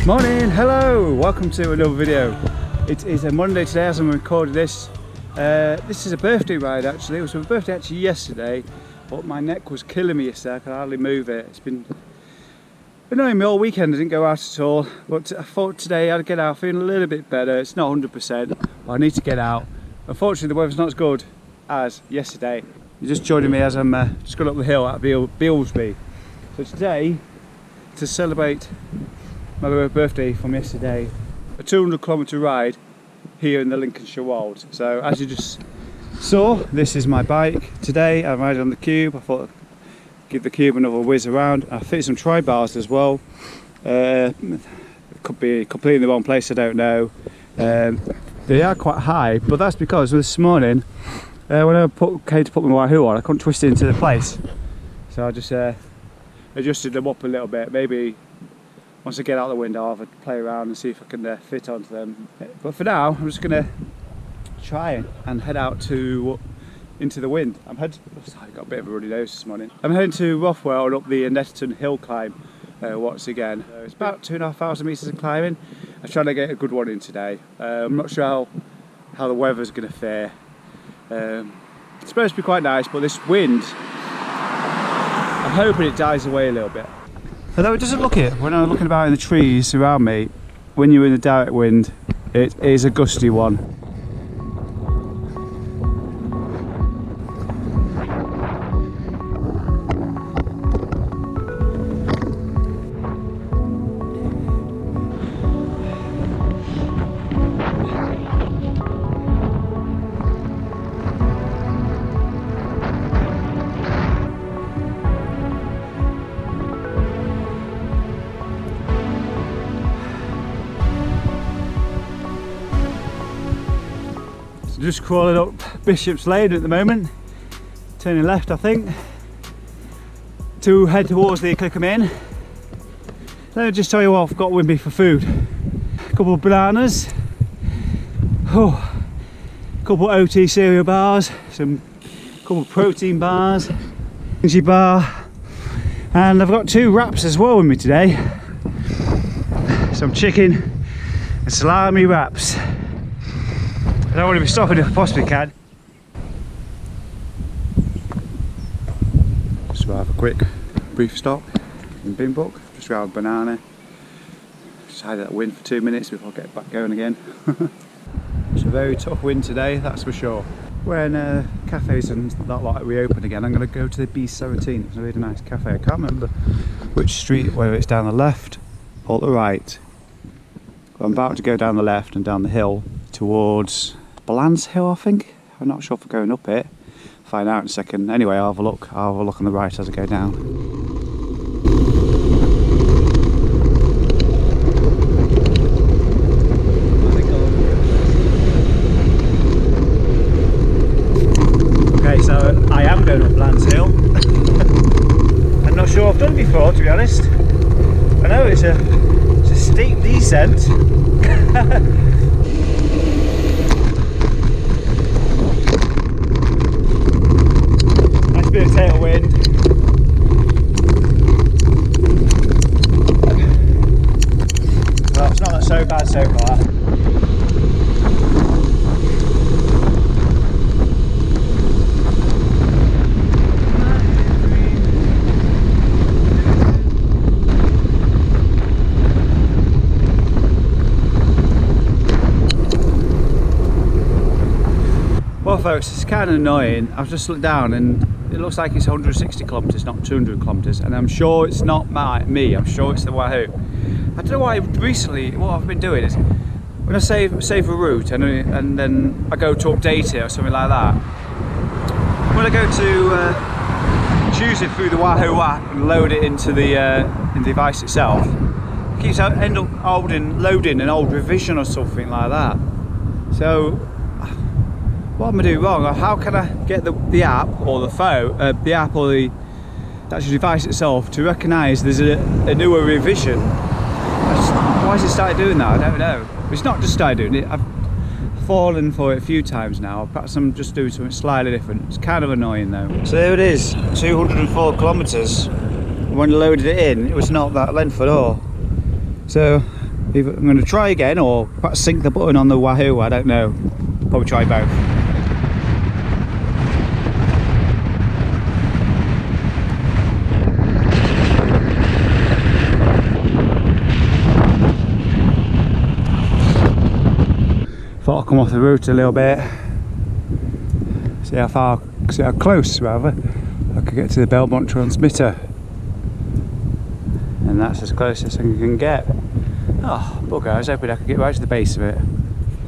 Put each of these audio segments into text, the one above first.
Morning, hello, welcome to another video. It is a Monday today as I'm recording this. This is a birthday ride actually. It was my birthday actually yesterday, but my neck was killing me yesterday. I could hardly move it. It's been annoying me all weekend. I didn't go out at all, but I thought today I'd get out feeling a little bit better. It's not 100%, but I need to get out. Unfortunately the weather's not as good as yesterday. You're just joining me as I'm just going up the hill at Bilsby. So today, to celebrate my birthday from yesterday, a 200-kilometre ride here in the Lincolnshire Wolds. So as you just saw, this is my bike. Today I'm riding on the Cube. I thought I'd give the Cube another whiz around. I fit some tri-bars as well. It could be completely in the wrong place, I don't know. They are quite high, but that's because this morning when I came to put my wahoo on, I couldn't twist it into the place. So I just adjusted them up a little bit. Maybe once I get out the window, I'll have a play around and see if I can fit onto them. But for now, I'm just going to try and head out into the wind. I got a bit of a runny nose this morning. I'm heading to Rothwell and up the Netterton hill climb once again. It's about 2,500 metres of climbing. I'm trying to get a good one in today. I'm not sure how the weather's going to fare. It's supposed to be quite nice, but this wind, I'm hoping it dies away a little bit. Although it doesn't look it, when I'm looking about in the trees around me, when you're in a direct wind, it is a gusty one. Just crawling up Bishop's Lane at the moment, turning left I think, to head towards the Clickham Inn. Let me just tell you what I've got with me for food. A couple of bananas, a couple of OT cereal bars, a couple of protein bars, energy bar, and I've got 2 wraps as well with me today. Some chicken and salami wraps. I don't want to be stopping if I possibly can. Just have a quick brief stop in Binbrook, just grab a banana, just hide that wind for 2 minutes before I get back going again. It's a very tough wind today, that's for sure. When cafes and that lot reopen again, I'm going to go to the B17. It's a really nice cafe. I can't remember which street, whether it's down the left or the right. I'm about to go down the left and down the hill towards Bland's Hill, I think. I'm not sure if we're going up it. Find out in a second. Anyway, I'll have a look on the right as I go down. Okay, so I am going up Bland's Hill. I'm not sure I've done it before, to be honest. I know it's a steep descent. Bit of tailwind. Well, it's not so bad so far. Well folks, it's kind of annoying. I've just looked down and it looks like it's 160 kilometres, not 200 kilometres, and I'm sure it's not me, I'm sure it's the Wahoo. I don't know why recently, what I've been doing is, when I save a route and then I go to update it or something like that, when I go to choose it through the Wahoo app and load it into the device itself, it keeps end up loading an old revision or something like that. So, what am I doing wrong? How can I get the app or the phone, the app or the actual device itself to recognise there's a newer revision? Why has it started doing that? I don't know. It's not just started doing it. I've fallen for it a few times now. Perhaps I'm just doing something slightly different. It's kind of annoying though. So there it is, 204 kilometres. When I loaded it in, it was not that length at all. So Either I'm going to try again or perhaps sink the button on the Wahoo, I don't know. Probably try both. Thought I'd come off the route a little bit. See how close rather I could get to the Belmont transmitter. And that's as close as I can get. Oh, bugger, I was hoping I could get right to the base of it.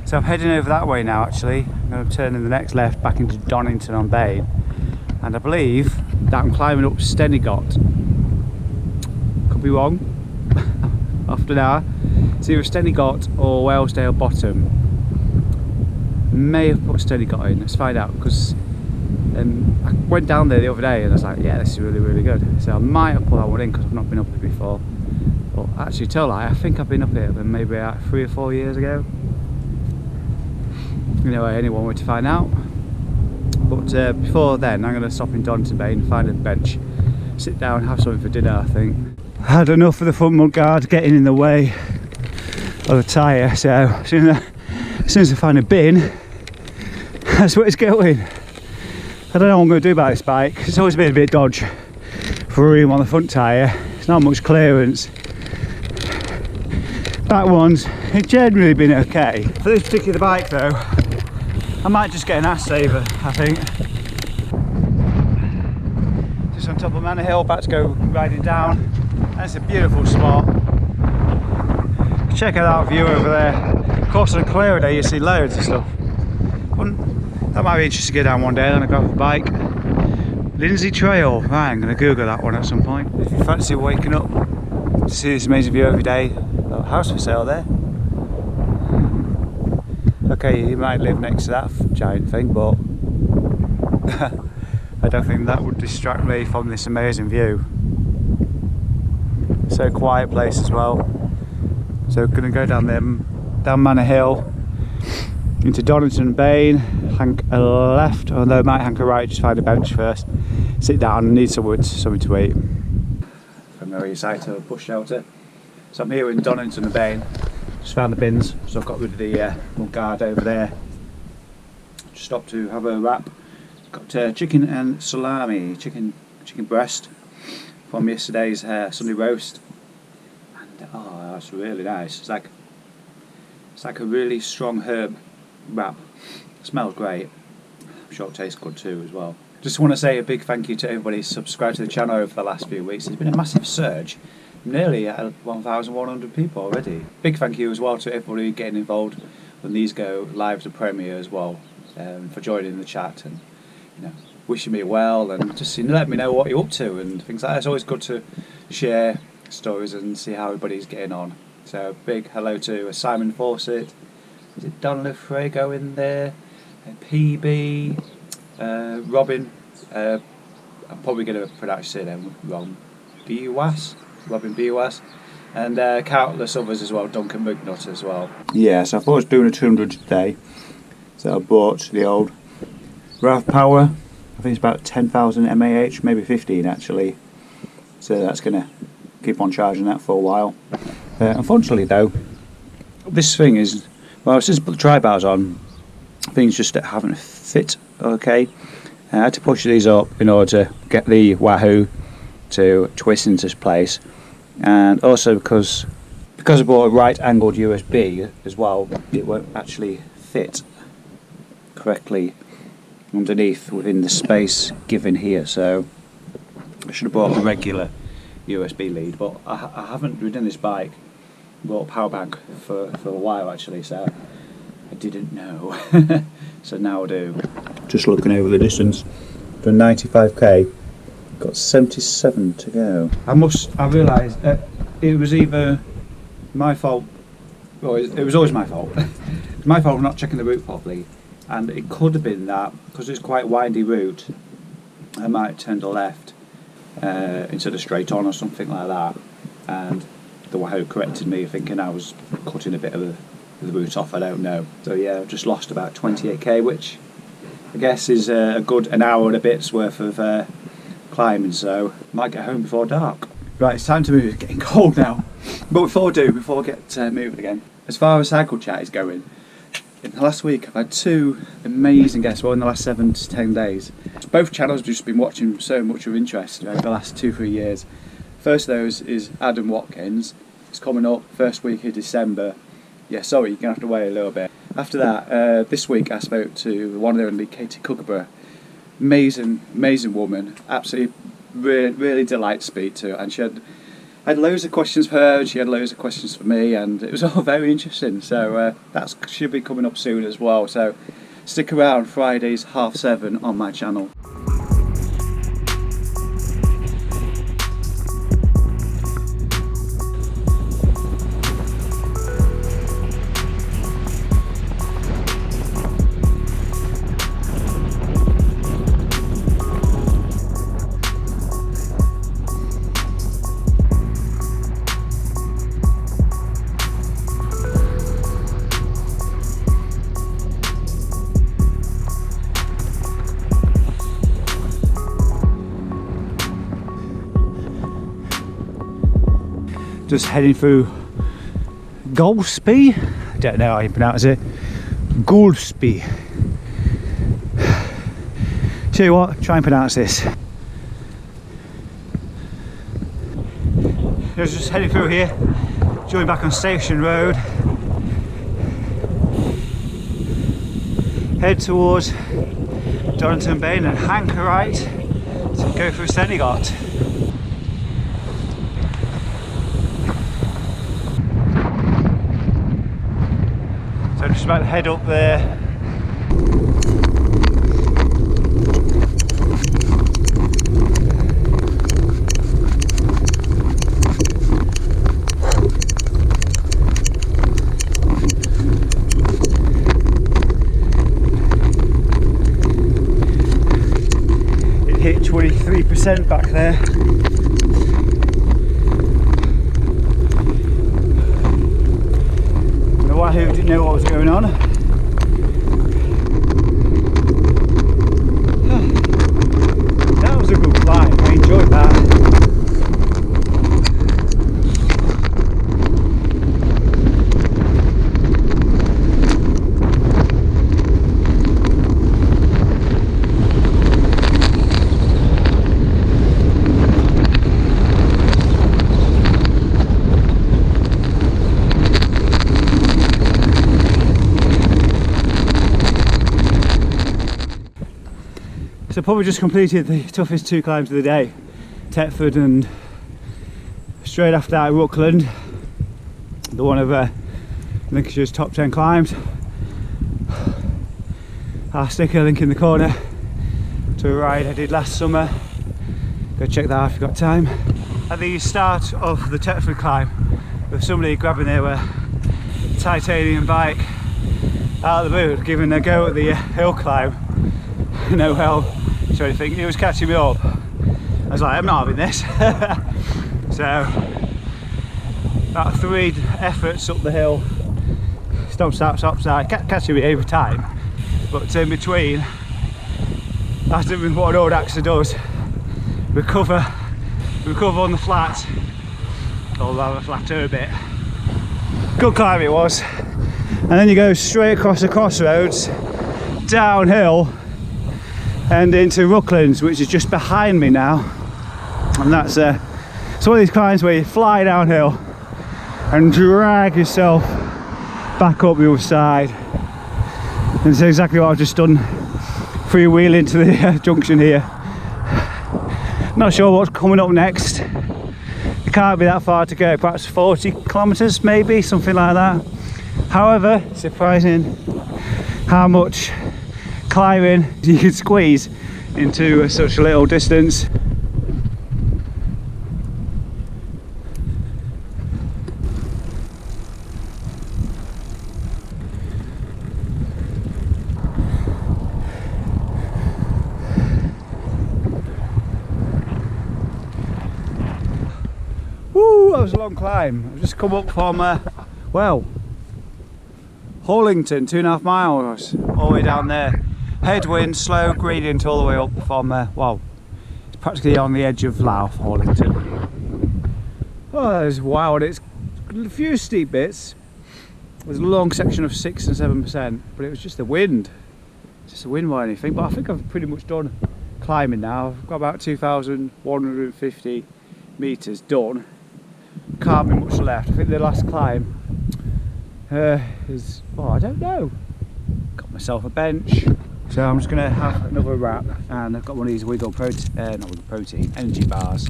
So I'm heading over that way now actually. I'm going to turn in the next left back into Donington on Bain. And I believe that I'm climbing up Stennigot. Could be wrong. After an hour. It's either Stennigot or Wellsdale Bottom. May have put Stennigot in, let's find out, because I went down there the other day and I was like, yeah, this is really, really good. So I might have put that one in because I've not been up here before. But actually, tell a lie, I think I've been up here maybe 3 or 4 years ago. Anyway, anyone were to find out. But before then, I'm going to stop in Donington Bay and find a bench, sit down, have something for dinner, I think. I had enough of the front mud guard getting in the way of the tyre, so as soon as I find a bin, that's where it's going. I don't know what I'm going to do about this bike. It's always been a bit dodge for room on the front tyre. It's not much clearance. Back ones, it's generally been okay. For this particular bike though, I might just get an ass saver, I think. Just on top of Manor Hill, about to go riding down. And it's a beautiful spot. Check out that view over there. Of course, on a clearer day you see loads of stuff. That might be interesting to go down one day on a gravel bike. Lindsay Trail, right, I'm going to Google that one at some point. If you fancy waking up to see this amazing view every day, a house for sale there. Okay, you might live next to that giant thing, but I don't think that would distract me from this amazing view. So quiet place as well. So we're going to go down there, down Manor Hill, into Donington Bain, hank a left, although I might hank a right, just find a bench first, sit down and need something to eat. From the side to a bush shelter. So I'm here in Donington and Bain, just found the bins, so I've got rid of the mud guard over there. Just stopped to have a wrap. Got chicken and salami, chicken breast from yesterday's Sunday roast. And oh, that's really nice. It's like a really strong herb wrap. It smells great. I'm sure it tastes good too as well. Just want to say a big thank you to everybody who's subscribed to the channel over the last few weeks. There's been a massive surge. Nearly 1,100 people already. Big thank you as well to everybody getting involved when these go live to premiere as well, for joining the chat and wishing me well and just letting me know what you're up to and things like that. It's always good to share stories and see how everybody's getting on. So big hello to Simon Fawcett. Is it Don Lefrago in there? PB, Robin. I'm probably going to pronounce your name wrong. Robin Buas, and countless others as well, Duncan McNutt as well. Yeah, so I thought I was doing a 200 today, so I bought the old RAV Power. I think it's about 10,000 mAh, maybe 15 actually, so that's going to keep on charging that for a while. Unfortunately though, this thing is, well, since I put the tri-bars on, things just haven't fit okay. I had to push these up in order to get the Wahoo to twist into place, and also because I bought a right angled USB as well, it won't actually fit correctly underneath within the space given here, so I should have bought a regular USB lead, but I haven't ridden this bike, bought a power bank for a while actually, so I didn't know. So now I do. Just looking over the distance, done 95k. Got 77 to go. I realised it was either my fault, well it was always my fault. It was my fault for not checking the route properly, and it could have been that because it's quite a windy route I might turn to left instead of straight on or something like that, and the Wahoo corrected me thinking I was cutting a bit of the route off, I don't know. So yeah, I've just lost about 28k, which I guess is a good an hour and a bit's worth of climbing, so might get home before dark. Right, it's time to move. It's getting cold now. But before I get moving again, as far as cycle chat is going, in the last week I've had two amazing guests, well in the last 7 to 10 days. Both channels have just been watching so much of interest over the last 2-3 years. First of those is Adam Watkins. It's coming up first week of December. Yeah, sorry, you're going to have to wait a little bit. After that, this week I spoke to one and only Katie Kookaburra. Amazing woman, absolutely really delight to speak to, and I had loads of questions for her and she had loads of questions for me, and it was all very interesting. So that should be coming up soon as well, so stick around. Fridays 7:30 on my channel. Just heading through Golspie. I don't know how you pronounce it. Golspie. Tell you what, try and pronounce this. I was just heading through here, joining back on Station Road. Head towards Donington Bay and hanker right to go through Senegot. So I'm just about to head up there. It hit 23% back there. Who didn't know what was going on. That was a good climb, I enjoyed that. So probably just completed the toughest 2 climbs of the day, Tetford, and straight after that Rookland, the one of Lincolnshire's top 10 climbs. I'll stick a link in the corner to a ride I did last summer. Go check that out if you've got time. At the start of the Tetford climb, with somebody grabbing their titanium bike out of the boot, giving a go at the hill climb. No help or anything. He was catching me up. I was like, I'm not having this. So about 3 efforts up the hill, stop, catching me every time. But in between, that's doing what an old axer does: recover on the flat, or rather flatter a bit. Good climb it was. And then you go straight across the crossroads, downhill, and into Rooklands, which is just behind me now. And that's it's one of these climbs where you fly downhill and drag yourself back up the other side. And it's exactly what I've just done, freewheeling to the junction here. Not sure what's coming up next. It can't be that far to go, perhaps 40 kilometres maybe, something like that. However, surprising how much climbing you can squeeze into such a little distance. Woo, that was a long climb. I've just come up from well, Horlington, 2.5 miles, all the way down there. Headwind, slow gradient all the way up from, well, it's practically on the edge of Louth, Horlington. Oh, it's wow, and it's a few steep bits. There's a long section of 6 and 7%, but it was just the wind. Just the wind more than anything. But I think I've pretty much done climbing now. I've got about 2,150 metres done. Can't be much left. I think the last climb is, well, I don't know. Got myself a bench. So I'm just going to have another wrap, and I've got one of these not with protein, energy bars.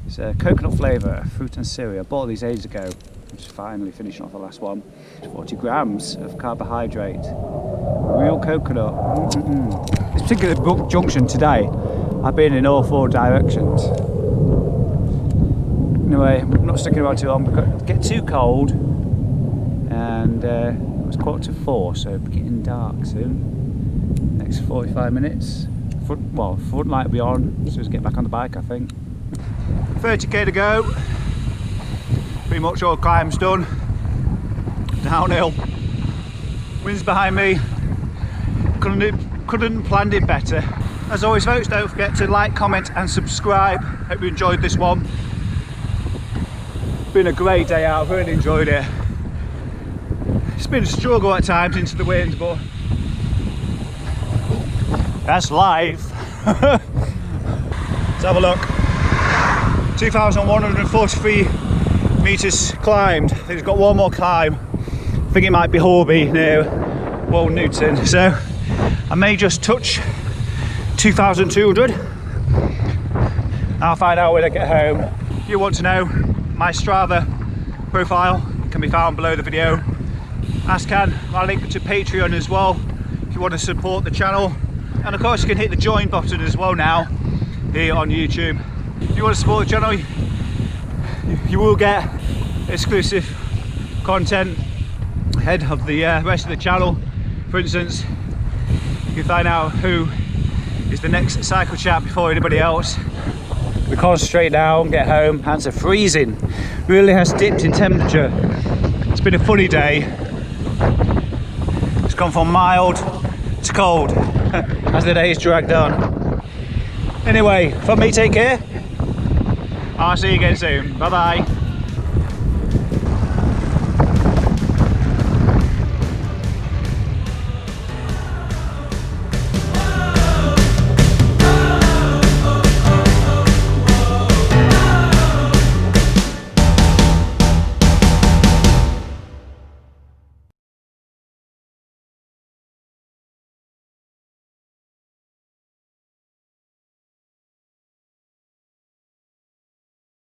It's a coconut flavour, fruit and cereal. I bought these ages ago. I'm just finally finishing off the last one. 40 grams of carbohydrate. Real coconut. This particular junction today, I've been in all 4 directions. Anyway, I'm not sticking around too long because it gets too cold, and it's 3:45, so it's getting dark soon. Next 45 minutes. Front light will be on as soon as I get back on the bike, I think. 30k to go. Pretty much all climbs done. Downhill. Wind's behind me. Couldn't planned it better. As always, folks, don't forget to like, comment and subscribe. Hope you enjoyed this one. Been a great day out, I've really enjoyed it. It's been a struggle at times into the wind, but that's life. Let's have a look. 2,143 metres climbed. I think it's got one more climb. I think it might be Horby near Wold Newton. So I may just touch 2,200. I'll find out when I get home. If you want to know, my Strava profile can be found below the video, as can my link to Patreon as well, if you want to support the channel. And of course you can hit the join button as well now here on YouTube. If you want to support the channel, you will get exclusive content ahead of the rest of the channel. For instance, you can find out who is the next cycle chat before anybody else. We concentrate now and get home. Hands are freezing. Really has dipped in temperature. It's been a funny day. It's gone from mild to cold as the days dragged on. Anyway, from me, take care. I'll see you again soon. Bye bye.